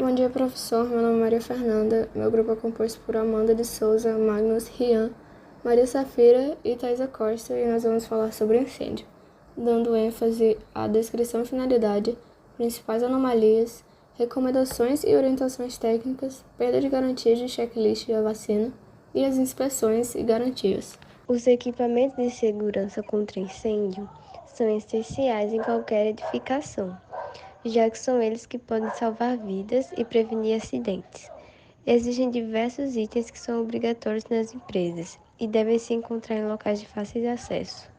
Bom dia, professor. Meu nome é Maria Fernanda. Meu grupo é composto por Amanda de Souza, Magnus, Rian, Maria Safira e Thaisa Costa, e nós vamos falar sobre incêndio, dando ênfase à descrição e finalidade, principais anomalias, recomendações e orientações técnicas, perda de garantias de checklist da vacina e as inspeções e garantias. Os equipamentos de segurança contra incêndio são essenciais em qualquer edificação, já que são eles que podem salvar vidas e prevenir acidentes. Existem diversos itens que são obrigatórios nas empresas e devem se encontrar em locais de fácil acesso.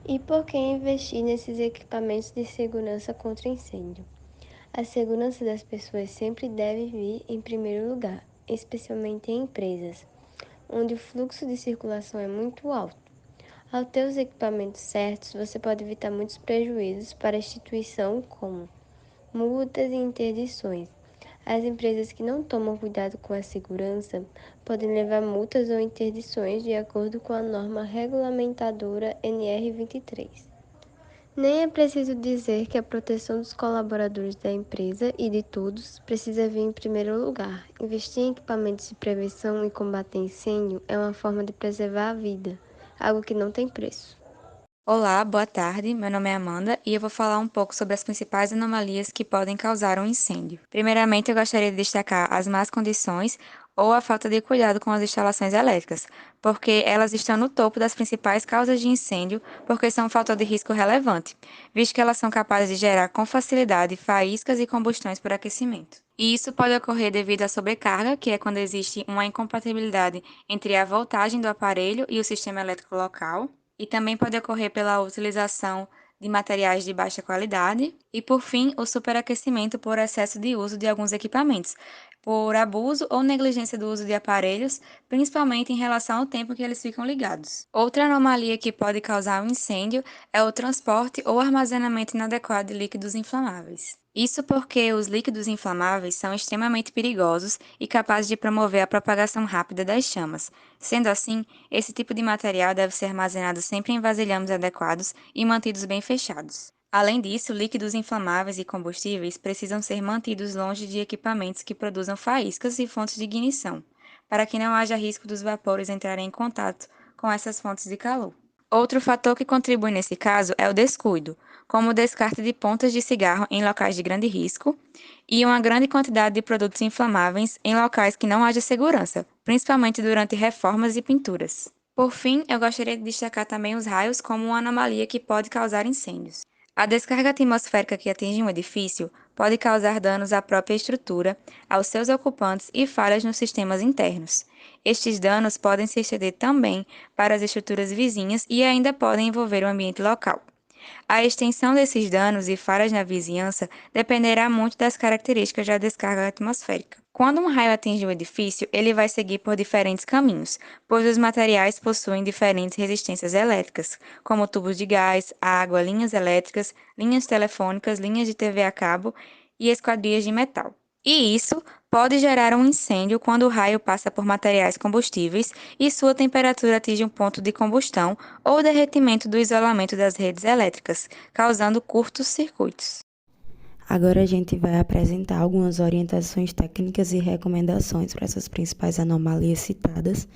E por que investir nesses equipamentos de segurança contra incêndio? A segurança das pessoas sempre deve vir em primeiro lugar, especialmente em empresas, onde o fluxo de circulação é muito alto. Ao ter os equipamentos certos, você pode evitar muitos prejuízos para a instituição, como multas e interdições. As empresas que não tomam cuidado com a segurança podem levar multas ou interdições de acordo com a norma regulamentadora NR23. Nem é preciso dizer que a proteção dos colaboradores da empresa e de todos precisa vir em primeiro lugar. Investir em equipamentos de prevenção e combate a incêndio é uma forma de preservar a vida, algo que não tem preço. Olá, boa tarde. Meu nome é Amanda e eu vou falar um pouco sobre as principais anomalias que podem causar um incêndio. Primeiramente, eu gostaria de destacar as más condições ou a falta de cuidado com as instalações elétricas, porque elas estão no topo das principais causas de incêndio, porque são um fator de risco relevante, visto que elas são capazes de gerar com facilidade faíscas e combustões por aquecimento. E isso pode ocorrer devido à sobrecarga, que é quando existe uma incompatibilidade entre a voltagem do aparelho e o sistema elétrico local, e também pode ocorrer pela utilização de materiais de baixa qualidade e, por fim, o superaquecimento por excesso de uso de alguns equipamentos, por abuso ou negligência do uso de aparelhos, principalmente em relação ao tempo que eles ficam ligados. Outra anomalia que pode causar um incêndio é o transporte ou armazenamento inadequado de líquidos inflamáveis. Isso porque os líquidos inflamáveis são extremamente perigosos e capazes de promover a propagação rápida das chamas. Sendo assim, esse tipo de material deve ser armazenado sempre em vasilhames adequados e mantidos bem fechados. Além disso, líquidos inflamáveis e combustíveis precisam ser mantidos longe de equipamentos que produzam faíscas e fontes de ignição, para que não haja risco dos vapores entrarem em contato com essas fontes de calor. Outro fator que contribui nesse caso é o descuido, como o descarte de pontas de cigarro em locais de grande risco e uma grande quantidade de produtos inflamáveis em locais que não haja segurança, principalmente durante reformas e pinturas. Por fim, eu gostaria de destacar também os raios como uma anomalia que pode causar incêndios. A descarga atmosférica que atinge um edifício pode causar danos à própria estrutura, aos seus ocupantes e falhas nos sistemas internos. Estes danos podem se estender também para as estruturas vizinhas e ainda podem envolver o ambiente local. A extensão desses danos e falhas na vizinhança dependerá muito das características da descarga atmosférica. Quando um raio atinge o edifício, ele vai seguir por diferentes caminhos, pois os materiais possuem diferentes resistências elétricas, como tubos de gás, água, linhas elétricas, linhas telefônicas, linhas de TV a cabo e esquadrias de metal. E isso pode gerar um incêndio quando o raio passa por materiais combustíveis e sua temperatura atinge um ponto de combustão ou derretimento do isolamento das redes elétricas, causando curtos circuitos. Agora a gente vai apresentar algumas orientações técnicas e recomendações para essas principais anomalias citadas,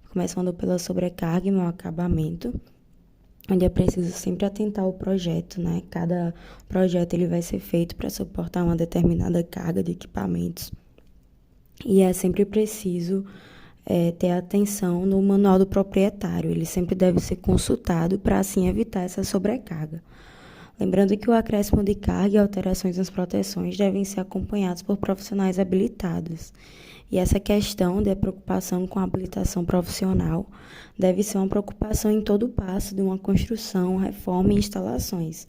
começando pela sobrecarga e mau acabamento, onde é preciso sempre atentar ao projeto, né? Cada projeto ele vai ser feito para suportar uma determinada carga de equipamentos. E é sempre preciso ter atenção no manual do proprietário. Ele sempre deve ser consultado para assim evitar essa sobrecarga. Lembrando que o acréscimo de carga e alterações nas proteções devem ser acompanhados por profissionais habilitados. E essa questão da preocupação com a habilitação profissional deve ser uma preocupação em todo o passo de uma construção, reforma e instalações,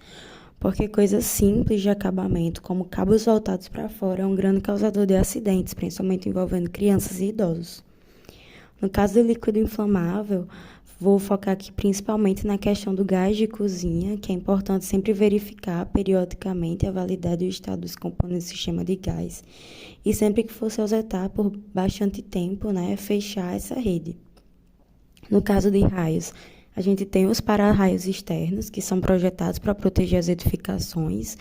porque coisas simples de acabamento, como cabos voltados para fora, é um grande causador de acidentes, principalmente envolvendo crianças e idosos. No caso do líquido inflamável, vou focar aqui principalmente na questão do gás de cozinha, que é importante sempre verificar periodicamente a validade e o estado dos componentes do sistema de gás. E sempre que for se ausentar por bastante tempo, fechar essa rede. No caso de raios, A gente tem os para-raios externos, que são projetados para proteger as edificações.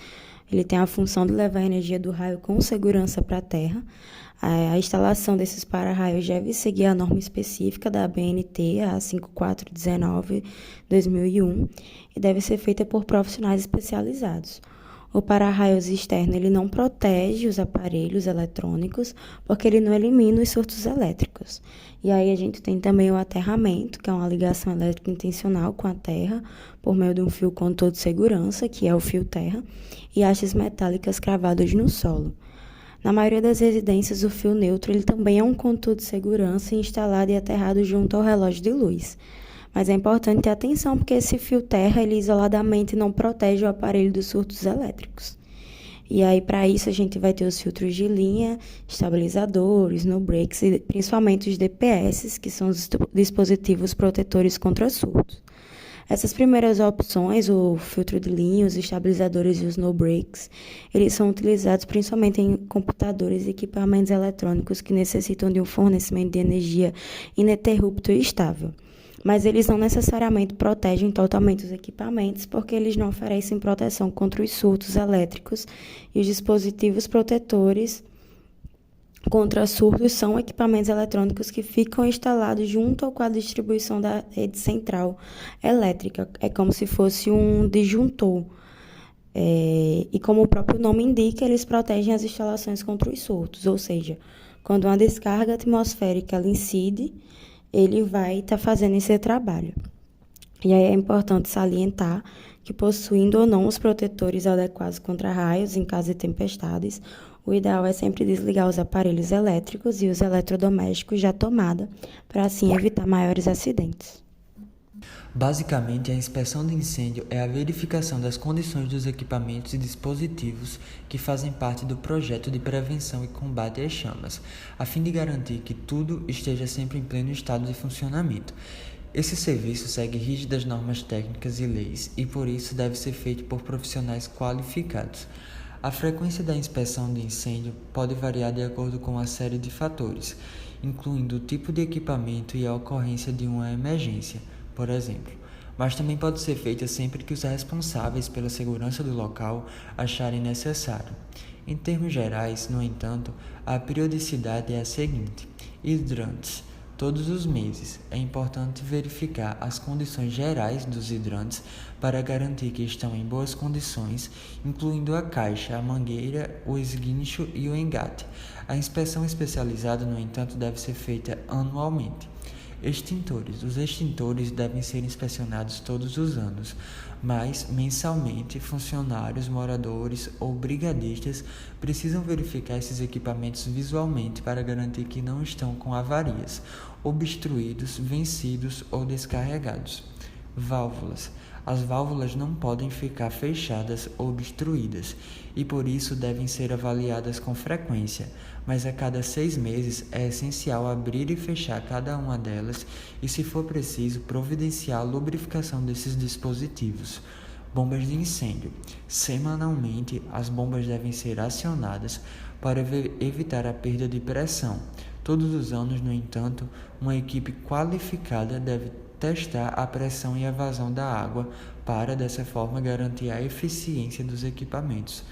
Ele tem a função de levar a energia do raio com segurança para a terra. A instalação desses para-raios deve seguir a norma específica da ABNT, a 5419/2001, e deve ser feita por profissionais especializados. O para-raios externo ele não protege os aparelhos eletrônicos, porque ele não elimina os surtos elétricos. E aí a gente tem também o aterramento, que é uma ligação elétrica intencional com a terra, por meio de um fio condutor de segurança, que é o fio terra, e hastes metálicas cravadas no solo. Na maioria das residências, o fio neutro ele também é um condutor de segurança instalado e aterrado junto ao relógio de luz. Mas é importante ter atenção, porque esse fio terra, ele isoladamente não protege o aparelho dos surtos elétricos. E aí, para isso, a gente vai ter os filtros de linha, estabilizadores, no breaks e principalmente os DPS, que são os dispositivos protetores contra surtos. Essas primeiras opções, o filtro de linha, os estabilizadores e os no breaks, eles são utilizados principalmente em computadores e equipamentos eletrônicos que necessitam de um fornecimento de energia ininterrupto e estável. Mas eles não necessariamente protegem totalmente os equipamentos, porque eles não oferecem proteção contra os surtos elétricos, e os dispositivos protetores contra surtos são equipamentos eletrônicos que ficam instalados junto ao quadro de distribuição da rede central elétrica. É como se fosse um disjuntor. E como o próprio nome indica, eles protegem as instalações contra os surtos, ou seja, quando uma descarga atmosférica ela incide, ele vai estar fazendo esse trabalho. E aí é importante salientar que, possuindo ou não os protetores adequados contra raios em caso de tempestades, o ideal é sempre desligar os aparelhos elétricos e os eletrodomésticos da tomada, para assim evitar maiores acidentes. Basicamente, a inspeção de incêndio é a verificação das condições dos equipamentos e dispositivos que fazem parte do projeto de prevenção e combate às chamas, a fim de garantir que tudo esteja sempre em pleno estado de funcionamento. Esse serviço segue rígidas normas técnicas e leis e, por isso, deve ser feito por profissionais qualificados. A frequência da inspeção de incêndio pode variar de acordo com uma série de fatores, incluindo o tipo de equipamento e a ocorrência de uma emergência, por exemplo, mas também pode ser feita sempre que os responsáveis pela segurança do local acharem necessário. Em termos gerais, no entanto, a periodicidade é a seguinte: hidrantes. Todos os meses, é importante verificar as condições gerais dos hidrantes para garantir que estão em boas condições, incluindo a caixa, a mangueira, o esguincho e o engate. A inspeção especializada, no entanto, deve ser feita anualmente. Extintores. Os extintores devem ser inspecionados todos os anos, mas mensalmente funcionários, moradores ou brigadistas precisam verificar esses equipamentos visualmente para garantir que não estão com avarias, obstruídos, vencidos ou descarregados. Válvulas. As válvulas não podem ficar fechadas ou obstruídas e por isso devem ser avaliadas com frequência, mas a cada 6 meses é essencial abrir e fechar cada uma delas e, se for preciso, providenciar a lubrificação desses dispositivos. Bombas de incêndio. Semanalmente, as bombas devem ser acionadas para evitar a perda de pressão. Todos os anos, no entanto, uma equipe qualificada deve testar a pressão e a vazão da água para, dessa forma, garantir a eficiência dos equipamentos.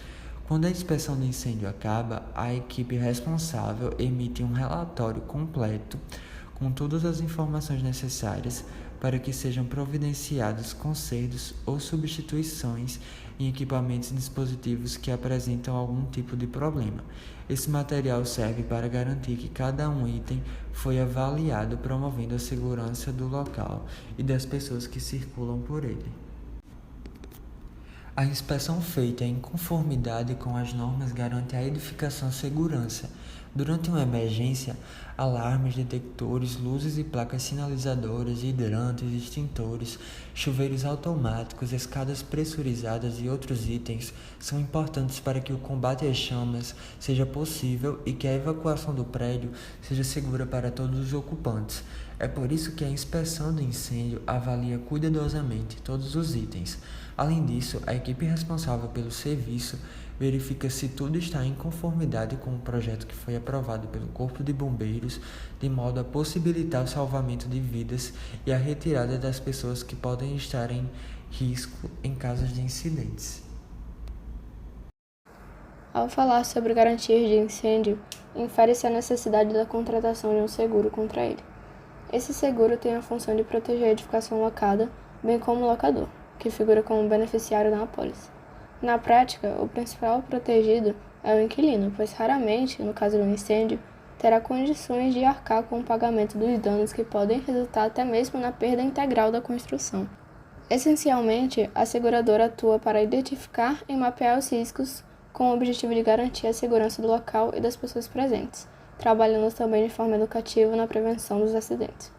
Quando a inspeção de incêndio acaba, a equipe responsável emite um relatório completo com todas as informações necessárias para que sejam providenciados consertos ou substituições em equipamentos e dispositivos que apresentam algum tipo de problema. Esse material serve para garantir que cada um item foi avaliado, promovendo a segurança do local e das pessoas que circulam por ele. A inspeção feita em conformidade com as normas garante a edificação segurança. Durante uma emergência, alarmes, detectores, luzes e placas sinalizadoras, hidrantes, extintores, chuveiros automáticos, escadas pressurizadas e outros itens são importantes para que o combate às chamas seja possível e que a evacuação do prédio seja segura para todos os ocupantes. É por isso que a inspeção do incêndio avalia cuidadosamente todos os itens. Além disso, a equipe responsável pelo serviço verifica se tudo está em conformidade com o projeto que foi aprovado pelo Corpo de Bombeiros, de modo a possibilitar o salvamento de vidas e a retirada das pessoas que podem estar em risco em casos de incidentes. Ao falar sobre garantias de incêndio, infere-se a necessidade da contratação de um seguro contra ele. Esse seguro tem a função de proteger a edificação locada, bem como o locador, que figura como beneficiário na apólice. Na prática, o principal protegido é o inquilino, pois raramente, no caso de um incêndio, terá condições de arcar com o pagamento dos danos que podem resultar até mesmo na perda integral da construção. Essencialmente, a seguradora atua para identificar e mapear os riscos com o objetivo de garantir a segurança do local e das pessoas presentes, trabalhando também de forma educativa na prevenção dos acidentes.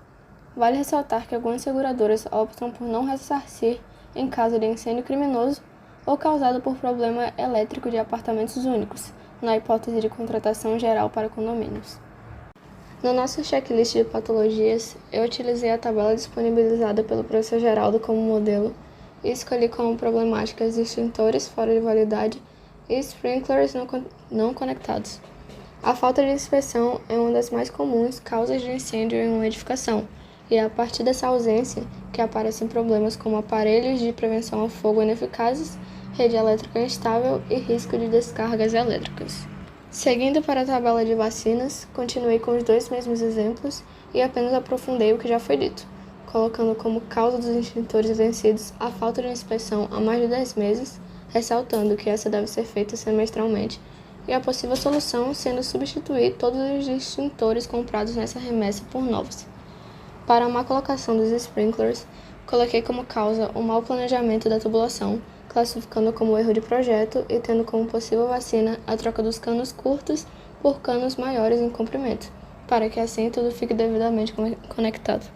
Vale ressaltar que algumas seguradoras optam por não ressarcir em caso de incêndio criminoso ou causado por problema elétrico de apartamentos únicos, na hipótese de contratação geral para condomínios. No nosso checklist de patologias, eu utilizei a tabela disponibilizada pelo professor Geraldo como modelo e escolhi como problemáticas extintores fora de validade e sprinklers não conectados. A falta de inspeção é uma das mais comuns causas de incêndio em uma edificação, e é a partir dessa ausência que aparecem problemas como aparelhos de prevenção ao fogo ineficazes, rede elétrica instável e risco de descargas elétricas. Seguindo para a tabela de vacinas, continuei com os dois mesmos exemplos e apenas aprofundei o que já foi dito, colocando como causa dos extintores vencidos a falta de inspeção há mais de 10 meses, ressaltando que essa deve ser feita semestralmente, e a possível solução sendo substituir todos os extintores comprados nessa remessa por novos. Para a má colocação dos sprinklers, coloquei como causa o mau planejamento da tubulação, classificando como erro de projeto e tendo como possível vacina a troca dos canos curtos por canos maiores em comprimento, para que assim tudo fique devidamente conectado.